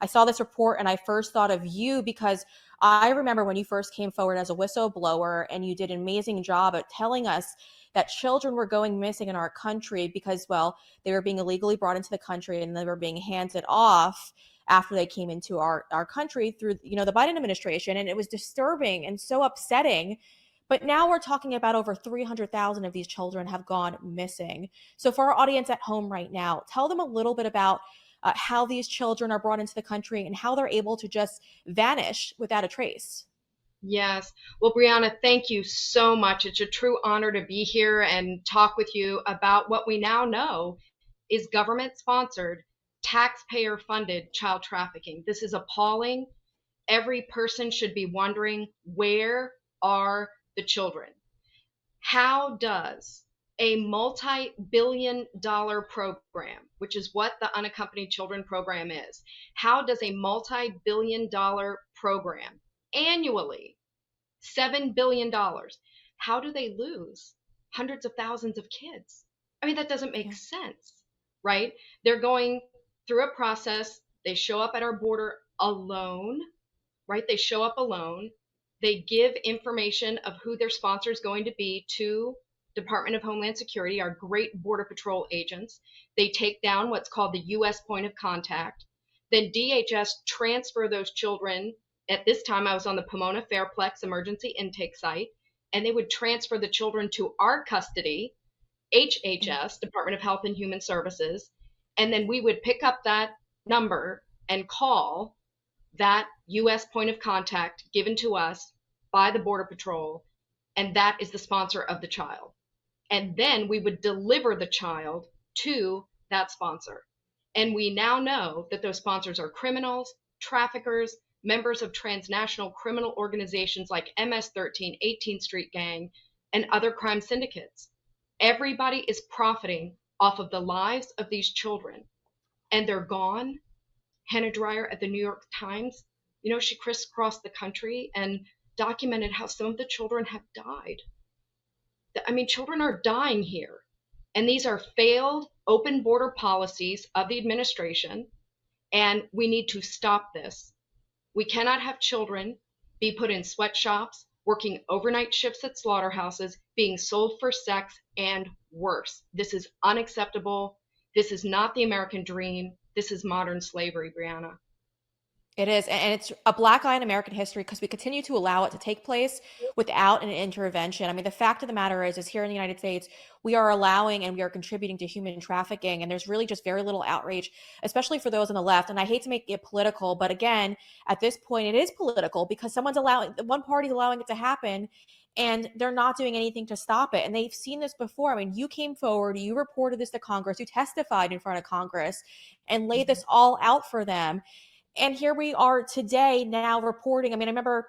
I saw this report and I first thought of you because I remember when you first came forward as a whistleblower and you did an amazing job at telling us that children were going missing in our country because, well, they were being illegally brought into the country and they were being handed off after they came into our country through, the Biden administration. And it was disturbing and so upsetting. But now we're talking about over 300,000 of these children have gone missing. So for our audience at home right now, tell them a little bit about how these children are brought into the country and how they're able to just vanish without a trace. Yes. Well, Brianna, thank you so much. It's a true honor to be here and talk with you about what we now know is government sponsored, taxpayer funded child trafficking. This is appalling. Every person should be wondering, where are the children? How does a multi-billion-dollar program, which is what the Unaccompanied Children Program is, how does a multi-billion-dollar program annually, $7 billion, how do they lose hundreds of thousands of kids? I mean, that doesn't make Yeah. sense, right? They're going through a process. They show up at our border alone, right? They show up alone. They give information of who their sponsor is going to be to Department of Homeland Security, our great Border Patrol agents. They take down what's called the U.S. point of contact. Then DHS transfer those children. At this time, I was on the Pomona Fairplex emergency intake site, and they would transfer the children to our custody, HHS, Department of Health and Human Services, and then we would pick up that number and call that U.S. point of contact given to us by the Border Patrol, and that is the sponsor of the child. And then we would deliver the child to that sponsor. And we now know that those sponsors are criminals, traffickers, members of transnational criminal organizations like MS-13, 18th Street Gang, and other crime syndicates. Everybody is profiting off of the lives of these children, and they're gone. Hannah Dreier at the New York Times, she crisscrossed the country and documented how some of the children have died. I mean, children are dying here. And these are failed open border policies of the administration. And we need to stop this. We cannot have children be put in sweatshops, working overnight shifts at slaughterhouses, being sold for sex, and worse. This is unacceptable. This is not the American dream. This is modern slavery, Brianna. It is. And it's a black eye in American history because we continue to allow it to take place without an intervention. I mean, the fact of the matter is here in the United States, we are allowing and we are contributing to human trafficking. And there's really just very little outrage, especially for those on the left. And I hate to make it political, but again, at this point, it is political because one party's allowing it to happen and they're not doing anything to stop it. And they've seen this before. I mean, you came forward, you reported this to Congress, you testified in front of Congress and laid this all out for them. And here we are today now reporting. I mean, I remember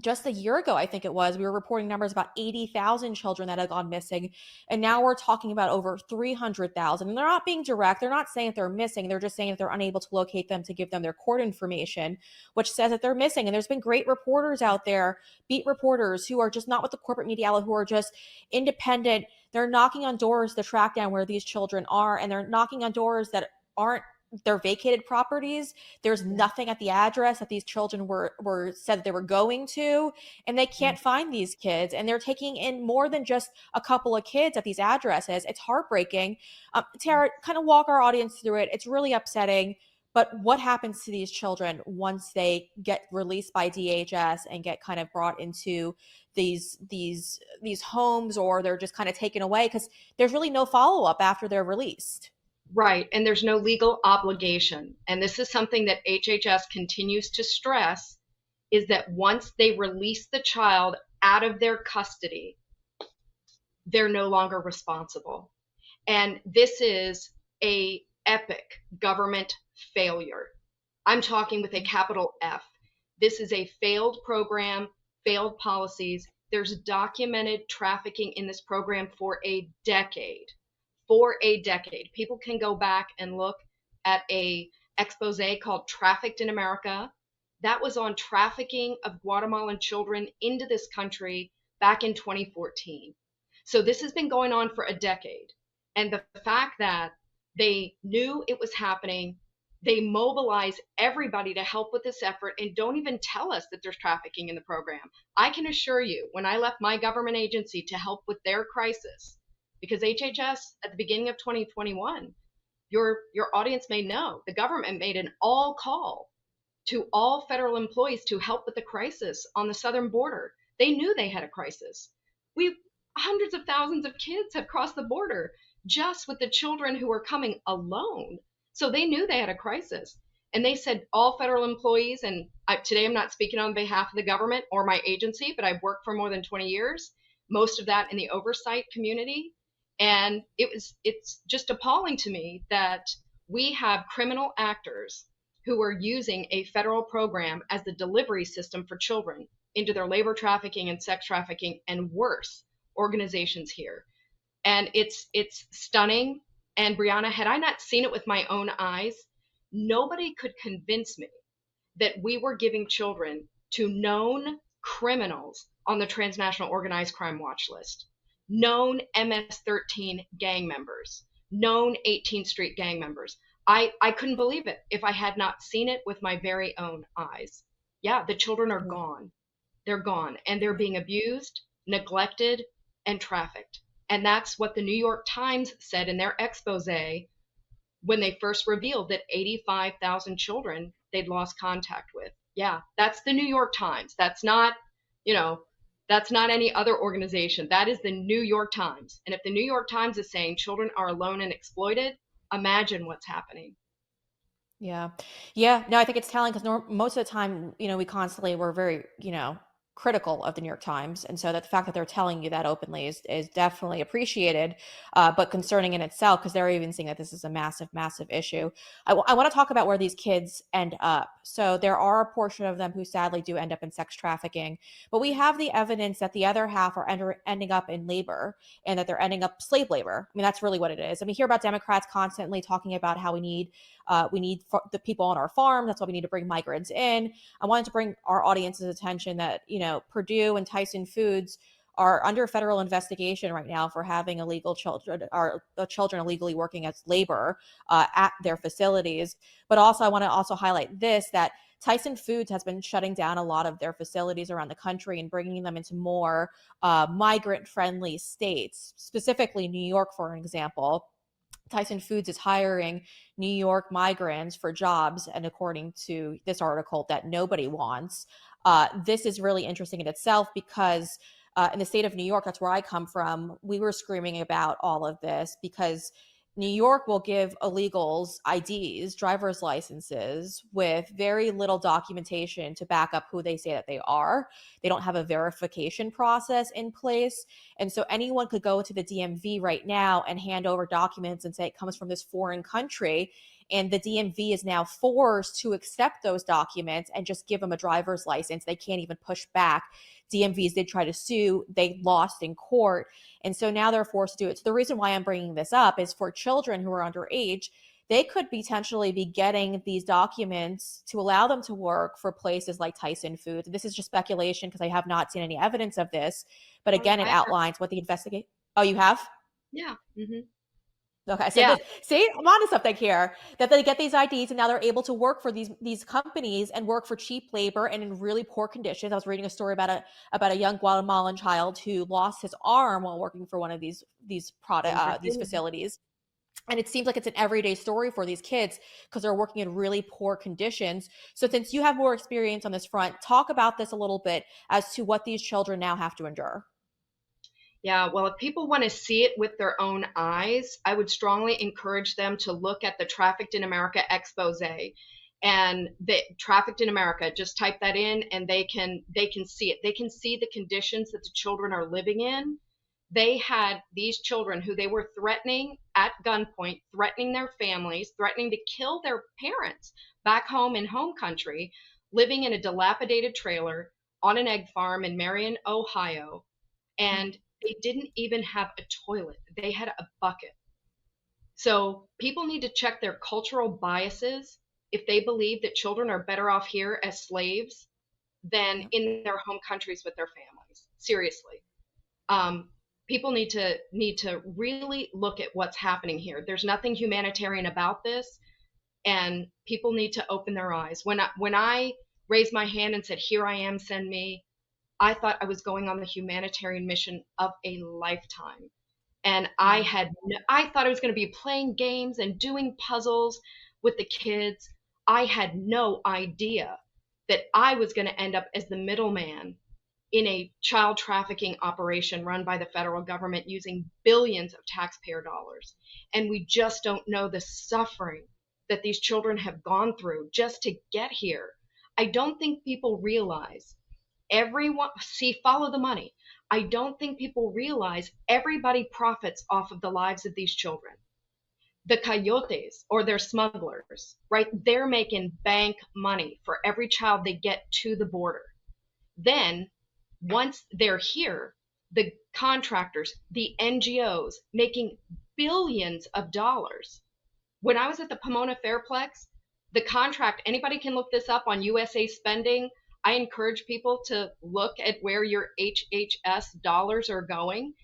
just a year ago, I think it was, we were reporting numbers about 80,000 children that had gone missing. And now we're talking about over 300,000. And they're not being direct. They're not saying that they're missing. They're just saying that they're unable to locate them to give them their court information, which says that they're missing. And there's been great reporters out there, beat reporters who are just not with the corporate media outlet, who are just independent. They're knocking on doors to track down where these children are. And they're knocking on doors that aren't, they're vacated properties. There's nothing at the address that these children were said that they were going to, and they can't find these kids. And they're taking in more than just a couple of kids at these addresses. It's heartbreaking. Tara, kind of walk our audience through it. It's really upsetting. But what happens to these children once they get released by DHS and get kind of brought into these homes, or they're just kind of taken away because there's really no follow up after they're released? Right. And there's no legal obligation. And this is something that HHS continues to stress, is that once they release the child out of their custody, they're no longer responsible. And this is a epic government failure. I'm talking with a capital F. This is a failed program, failed policies. There's documented trafficking in this program for a decade. For a decade. People can go back and look at a expose called Trafficked in America. That was on trafficking of Guatemalan children into this country back in 2014. So this has been going on for a decade. And the fact that they knew it was happening, They mobilize everybody to help with this effort and don't even tell us that there's trafficking in the program. I can assure you, when I left my government agency to help with their crisis, because HHS at the beginning of 2021, your audience may know, the government made an all call to all federal employees to help with the crisis on the southern border. They knew they had a crisis. We Hundreds of thousands of kids have crossed the border just with the children who were coming alone. So they knew they had a crisis. And they said all federal employees, and today I'm not speaking on behalf of the government or my agency, but I've worked for more than 20 years, most of that in the oversight community. And it's just appalling to me that we have criminal actors who are using a federal program as the delivery system for children into their labor trafficking and sex trafficking and worse organizations here. And it's stunning. And Brianna, had I not seen it with my own eyes, nobody could convince me that we were giving children to known criminals on the transnational organized crime watch list, known MS-13 gang members, known 18th Street gang members. I couldn't believe it if I had not seen it with my very own eyes. Yeah, the children are gone. They're gone, and they're being abused, neglected, and trafficked. And that's what the New York Times said in their expose when they first revealed that 85,000 children they'd lost contact with. Yeah, that's the New York Times. You know, that's not any other organization. That is the New York Times. And if the New York Times is saying children are alone and exploited, imagine what's happening. Yeah. Yeah. No, I think it's telling because most of the time, we constantly we're very, critical of the New York Times. And so that the fact that they're telling you that openly is definitely appreciated, but concerning in itself because they're even seeing that this is a massive, massive issue. I want to talk about where these kids end up. So there are a portion of them who sadly do end up in sex trafficking, but we have the evidence that the other half are ending up in labor and that they're ending up slave labor. I mean, that's really what it is. And we hear about Democrats constantly talking about how we need the people on our farm. That's why we need to bring migrants in. I wanted to bring our audience's attention that, Purdue and Tyson Foods are under federal investigation right now for having illegal children or children illegally working as labor at their facilities. But also, I want to also highlight this that Tyson Foods has been shutting down a lot of their facilities around the country and bringing them into more migrant-friendly states, specifically New York, for example. Tyson Foods is hiring New York migrants for jobs, and according to this article, that nobody wants. This is really interesting in itself because in the state of New York, that's where I come from, we were screaming about all of this because New York will give illegals IDs, driver's licenses, with very little documentation to back up who they say that they are. They don't have a verification process in place. And so anyone could go to the DMV right now and hand over documents and say it comes from this foreign country. And the DMV is now forced to accept those documents and just give them a driver's license. They can't even push back. DMVs did try to sue, they lost in court. And so now they're forced to do it. So the reason why I'm bringing this up is for children who are underage, they could potentially be getting these documents to allow them to work for places like Tyson Foods. This is just speculation because I have not seen any evidence of this. But again, it outlines what the investigate. Oh, you have? Yeah. Mm-hmm. Okay, so Yeah. see, I'm onto something here. That they get these IDs and now they're able to work for these companies and work for cheap labor and in really poor conditions. I was reading a story about a young Guatemalan child who lost his arm while working for one of these facilities. And it seems like it's an everyday story for these kids because they're working in really poor conditions. So since you have more experience on this front, talk about this a little bit as to what these children now have to endure. Yeah, well, if people want to see it with their own eyes, I would strongly encourage them to look at the Trafficked in America expose. And the Trafficked in America, just type that in and they can see it. They can see the conditions that the children are living in. They had these children who they were threatening at gunpoint, threatening their families, threatening to kill their parents back home in home country, living in a dilapidated trailer on an egg farm in Marion, Ohio, and they didn't even have a toilet. They had a bucket. So people need to check their cultural biases if they believe that children are better off here as slaves than in their home countries with their families. Seriously. People need to really look at what's happening here. There's nothing humanitarian about this. and people need to open their eyes. When I raised my hand and said, "Here I am, send me," I thought I was going on the humanitarian mission of a lifetime. And Yeah. I thought I was going to be playing games and doing puzzles with the kids. I had no idea that I was going to end up as the middleman in a child trafficking operation run by the federal government using billions of taxpayer dollars. And we just don't know the suffering that these children have gone through just to get here. I don't think people realize everyone, see, follow the money. I don't think people realize everybody profits off of the lives of these children. The coyotes or their smugglers, right? They're making bank money for every child they get to the border. Then, once they're here, the contractors, the NGOs making billions of dollars. When I was at the Pomona Fairplex, the contract, anybody can look this up on USA Spending. I encourage people to look at where your HHS dollars are going.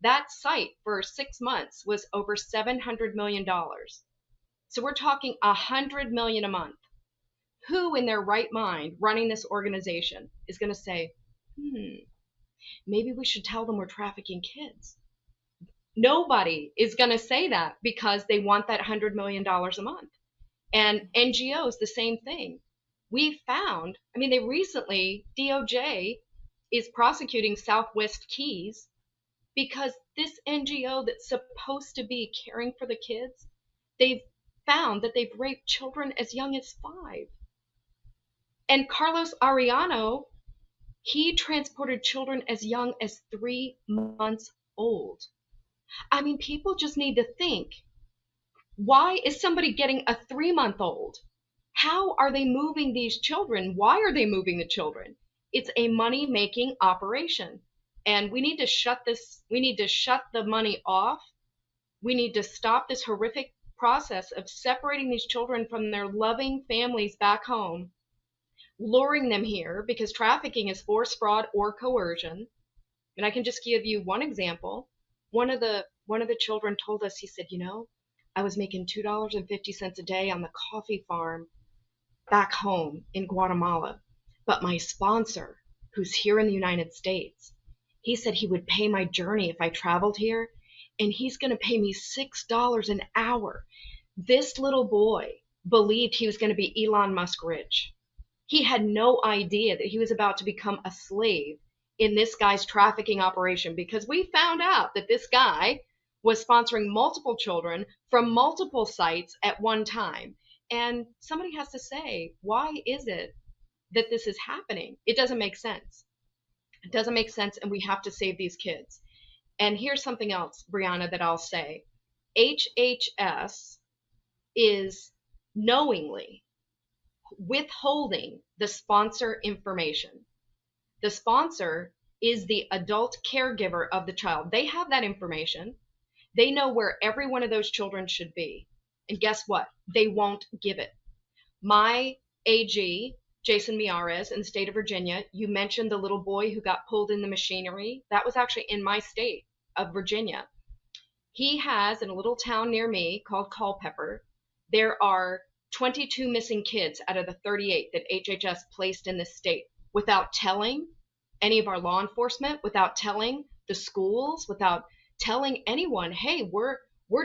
That site for 6 months was over $700 million. So we're talking $100 million a month. Who in their right mind running this organization is going to say, maybe we should tell them we're trafficking kids? Nobody is going to say that because they want that $100 million a month. And NGOs, the same thing. We found, I mean, they recently, DOJ is prosecuting Southwest Keys because this NGO that's supposed to be caring for the kids, they've found that they've raped children as young as 5. And Carlos Ariano, he transported children as young as 3 months old. I mean, people just need to think, why is somebody getting a 3-month-old? How are they moving these children? Why are they moving the children? It's a money making operation. And we need to shut the money off. We need to stop this horrific process of separating these children from their loving families back home, luring them here, because trafficking is force, fraud, or coercion. And I can just give you one example. One of the children told us, he said, I was making $2.50 a day on the coffee farm back home in Guatemala. But my sponsor, who's here in the United States, he said he would pay my journey if I traveled here, and he's going to pay me $6 an hour. This little boy believed he was going to be Elon Musk rich. He had no idea that he was about to become a slave in this guy's trafficking operation, because we found out that this guy was sponsoring multiple children from multiple sites at one time. And somebody has to say, why is it that this is happening? It doesn't make sense. It doesn't make sense, and we have to save these kids. And here's something else, Brianna, that I'll say. HHS is knowingly withholding the sponsor information. The sponsor is the adult caregiver of the child. They have that information. They know where every one of those children should be. And guess what? They won't give it. My AG, Jason Miyares, in the state of Virginia, you mentioned the little boy who got pulled in the machinery. That was actually in my state of Virginia. He has, in a little town near me called Culpeper, there are 22 missing kids out of the 38 that HHS placed in this state without telling any of our law enforcement, without telling the schools, without telling anyone, hey, we're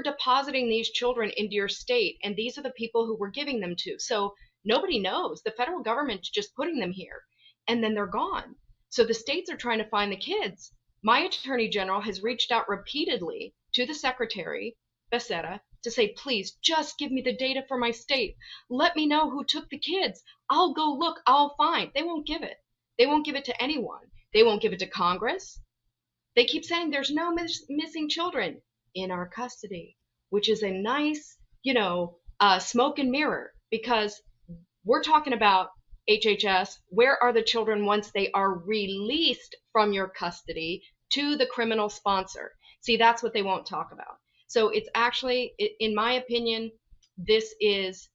depositing these children into your state, and these are the people who we're giving them to. So nobody knows. The federal government's just putting them here, and then they're gone. So the states are trying to find the kids. My attorney general has reached out repeatedly to the secretary, Becerra, to say, please, just give me the data for my state. Let me know who took the kids. I'll go look. I'll find. They won't give it. They won't give it to anyone. They won't give it to Congress. They keep saying there's no missing children in our custody, which is a nice, smoke and mirror, because we're talking about HHS. Where are the children once they are released from your custody to the criminal sponsor? See, that's what they won't talk about. So it's actually, in my opinion, this is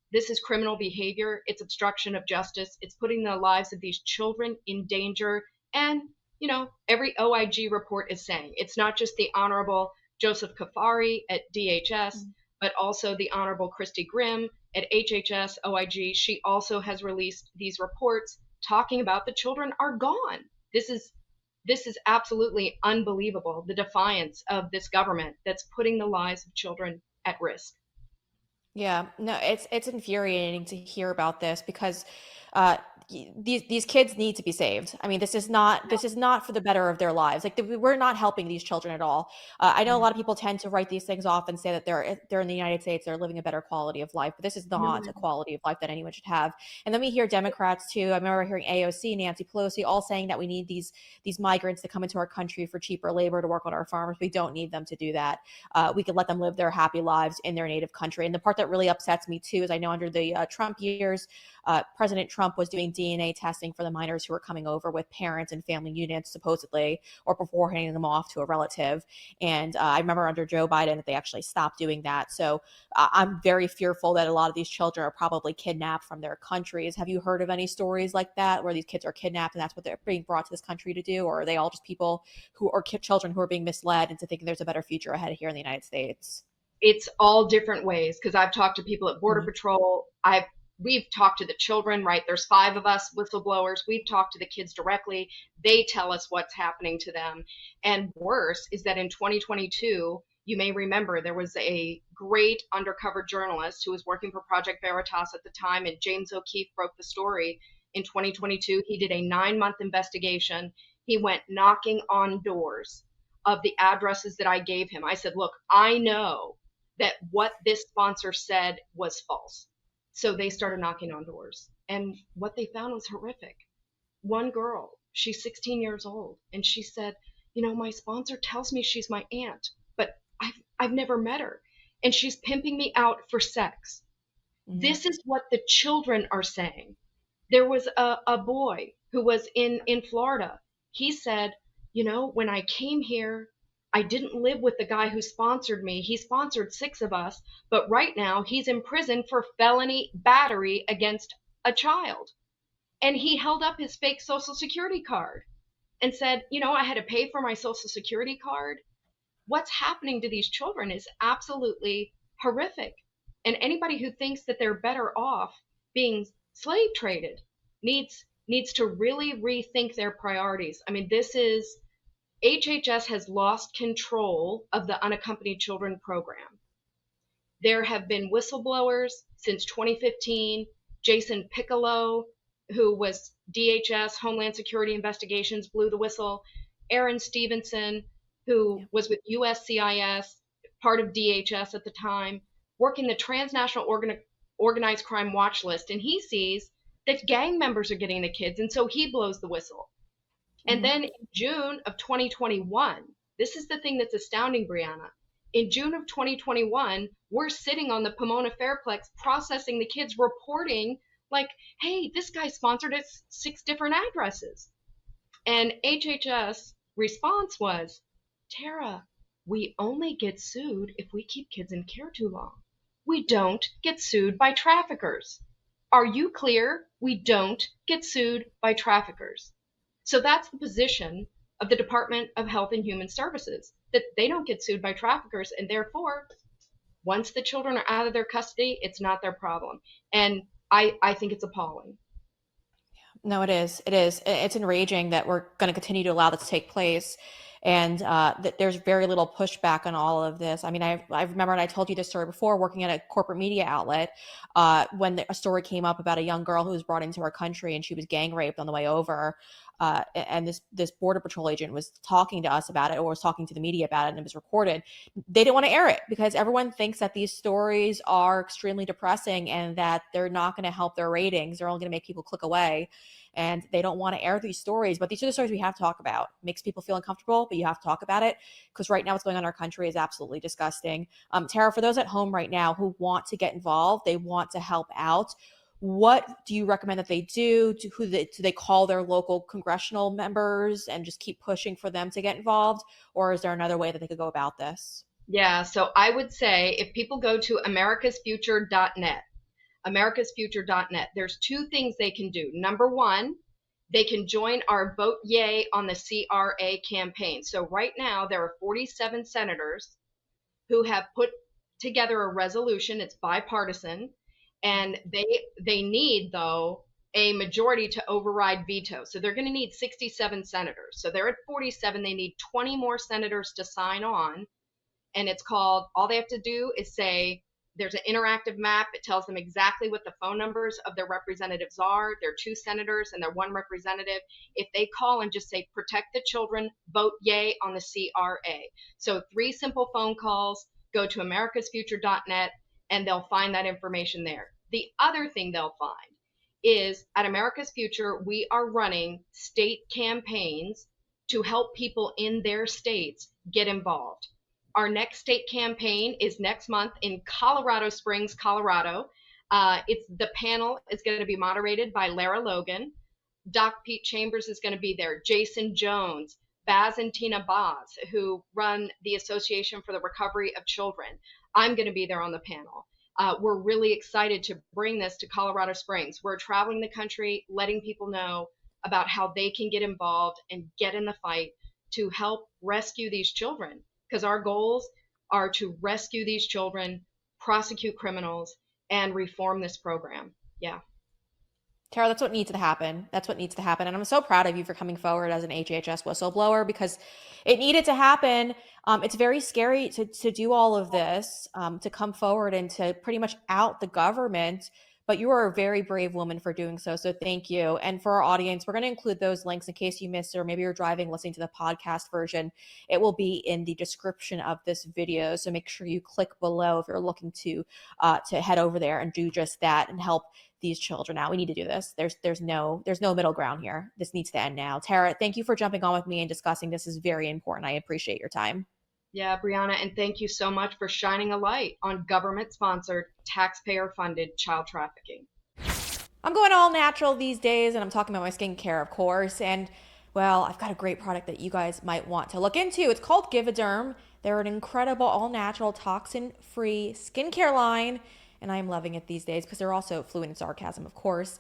criminal behavior. It's obstruction of justice. It's putting the lives of these children in danger. And every OIG report is saying it's not just the Honorable Joseph Kafari at DHS, but also the Honorable Christy Grimm at HHS, OIG, she also has released these reports talking about the children are gone. This is absolutely unbelievable, the defiance of this government that's putting the lives of children at risk. Yeah, no, it's infuriating to hear about this because uh these kids need to be saved. I mean, this is not for the better of their lives. Like we're not helping these children at all. I know a No, lot of people tend to write these things off and say that they're in the United States, they're living a better quality of life, but this is no, not a quality of life that anyone should have. And then we hear Democrats too. I remember hearing AOC, Nancy Pelosi, all saying that we need these migrants to come into our country for cheaper labor to work on our farms. We don't need them to do that. We could let them live their happy lives in their native country. And the part that really upsets me too is I know under the Trump years, President Trump was doing DNA testing for the minors who were coming over with parents and family units, supposedly, or before handing them off to a relative. And I remember under Joe Biden that they actually stopped doing that. So I'm very fearful that a lot of these children are probably kidnapped from their countries. Have you heard of any stories like that where these kids are kidnapped and that's what they're being brought to this country to do? Or are they all just people who are children who are being misled into thinking there's a better future ahead here in the United States? it's all different ways because I've talked to people at Border Mhm. Patrol. We've talked to the children, right? There's 5 of us whistleblowers. We've talked to the kids directly. They tell us what's happening to them. And worse is that in 2022, you may remember there was a great undercover journalist who was working for Project Veritas at the time, and James O'Keefe broke the story in 2022. He did a 9-month investigation. He went knocking on doors of the addresses that I gave him. I said, look, I know that what this sponsor said was false. So they started knocking on doors. And what they found was horrific. One girl, she's 16 years old, and she said, my sponsor tells me she's my aunt, but I've never met her. And she's pimping me out for sex. Mhm. This is what the children are saying. There was a boy who was in Florida. He said, when I came here, I didn't live with the guy who sponsored me. He sponsored 6 of us, but right now he's in prison for felony battery against a child. And he held up his fake social security card and said, I had to pay for my social security card. What's happening to these children is absolutely horrific. And anybody who thinks that they're better off being slave traded needs to really rethink their priorities. I mean, this is HHS has lost control of the unaccompanied children program. There have been whistleblowers since 2015. Jason Piccolo, who was DHS, Homeland Security Investigations, blew the whistle. Aaron Stevenson, who Yeah. was with USCIS, part of DHS at the time, working the transnational organized crime watch list. And he sees that gang members are getting the kids, and so he blows the whistle. And Mhm. then in June of 2021, this is the thing that's astounding, Brianna. In June of 2021, we're sitting on the Pomona Fairplex processing the kids, reporting, like, hey, this guy sponsored at 6 different addresses. And HHS response was, Tara, we only get sued if we keep kids in care too long. We don't get sued by traffickers. Are you clear? We don't get sued by traffickers. So that's the position of the Department of Health and Human Services, that they don't get sued by traffickers, and therefore, once the children are out of their custody, it's not their problem. And I think it's appalling. No, it is. It is. It's enraging that we're going to continue to allow this to take place, and that there's very little pushback on all of this. I mean, I remember, and I told you this story before, working at a corporate media outlet, when a story came up about a young girl who was brought into our country and she was gang raped on the way over. And this border patrol agent was talking to us about it, or was talking to the media about it, and it was recorded. They didn't want to air it because everyone thinks that these stories are extremely depressing and that they're not going to help their ratings. They're only going to make people click away, and they don't want to air these stories. But these are the stories we have to talk about. It makes people feel uncomfortable, but you have to talk about it because right now what's going on in our country is absolutely disgusting. Tara, for those at home right now who want to get involved, they want to help out. What do you recommend that they do? Do they call their local congressional members and just keep pushing for them to get involved? Or is there another way that they could go about this? Yeah, so I would say if people go to americasfuture.net, americasfuture.net, there's 2 things they can do. Number one, they can join our Vote Yay on the CRA campaign. So right now, there are 47 senators who have put together a resolution, it's bipartisan, and they need, though, a majority to override veto. So they're going to need 67 senators. So they're at 47. They need 20 more senators to sign on, and it's called, all they have to do is say, there's an interactive map. It tells them exactly what the phone numbers of their representatives are. They're two senators and they're one representative. If they call and just say, protect the children, vote yay on the CRA. So 3 simple phone calls, go to americasfuture.net, and they'll find that information there. The other thing they'll find is at America's Future, we are running state campaigns to help people in their states get involved. Our next state campaign is next month in Colorado Springs, Colorado. It's the panel is going to be moderated by Lara Logan. Doc Pete Chambers is going to be there. Jason Jones, Baz and Tina Boz, who run the Association for the Recovery of Children. I'm going to be there on the panel. We're really excited to bring this to Colorado Springs. We're traveling the country, letting people know about how they can get involved and get in the fight to help rescue these children, because our goals are to rescue these children, prosecute criminals, and reform this program. Yeah. Tara, that's what needs to happen. That's what needs to happen. And I'm so proud of you for coming forward as an HHS whistleblower because it needed to happen. It's very scary to do all of this, to come forward and to pretty much out the government. But you are a very brave woman for doing so. So thank you. And for our audience, we're going to include those links in case you missed it, or maybe you're driving, listening to the podcast version. It will be in the description of this video. So make sure you click below if you're looking to head over there and do just that and help these children out. We need to do this. There's no middle ground here. This needs to end now. Tara, thank you for jumping on with me and discussing this. Is very important. I appreciate your time. Yeah, Brianna, and thank you so much for shining a light on government-sponsored, taxpayer-funded child trafficking. I'm going all natural these days, and I'm talking about my skincare, of course. And well, I've got a great product that you guys might want to look into. It's called Givaderm. They're an incredible, all-natural, toxin-free skincare line, and I'm loving it these days because they're also fluent in sarcasm, of course.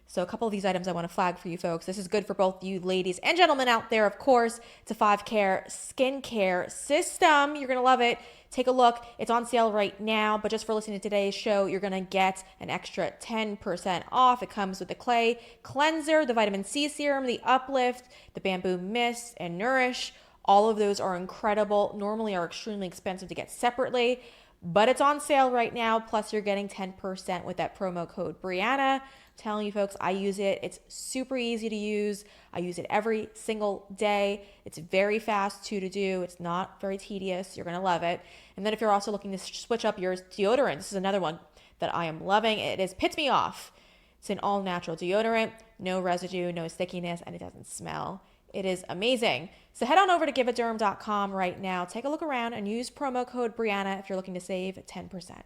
So a couple of these items I want to flag for you folks. This is good for both you ladies and gentlemen out there, of course. It's a 5-care skincare system. You're going to love it. Take a look. It's on sale right now, but just for listening to today's show, you're going to get an extra 10% off. It comes with the clay cleanser, the vitamin C serum, the uplift, the bamboo mist, and nourish. All of those are incredible. Normally are extremely expensive to get separately, but it's on sale right now. Plus you're getting 10% with that promo code Brianna. Telling you folks, I use it. It's super easy to use. I use it every single day. It's very fast too to do. It's not very tedious. You're going to love it. And then if you're also looking to switch up your deodorant, this is another one that I am loving. It is Pits Me Off. It's an all natural deodorant, no residue, no stickiness, and it doesn't smell. It is amazing. So head on over to givaderm.com right now. Take a look around and use promo code Brianna if you're looking to save 10%.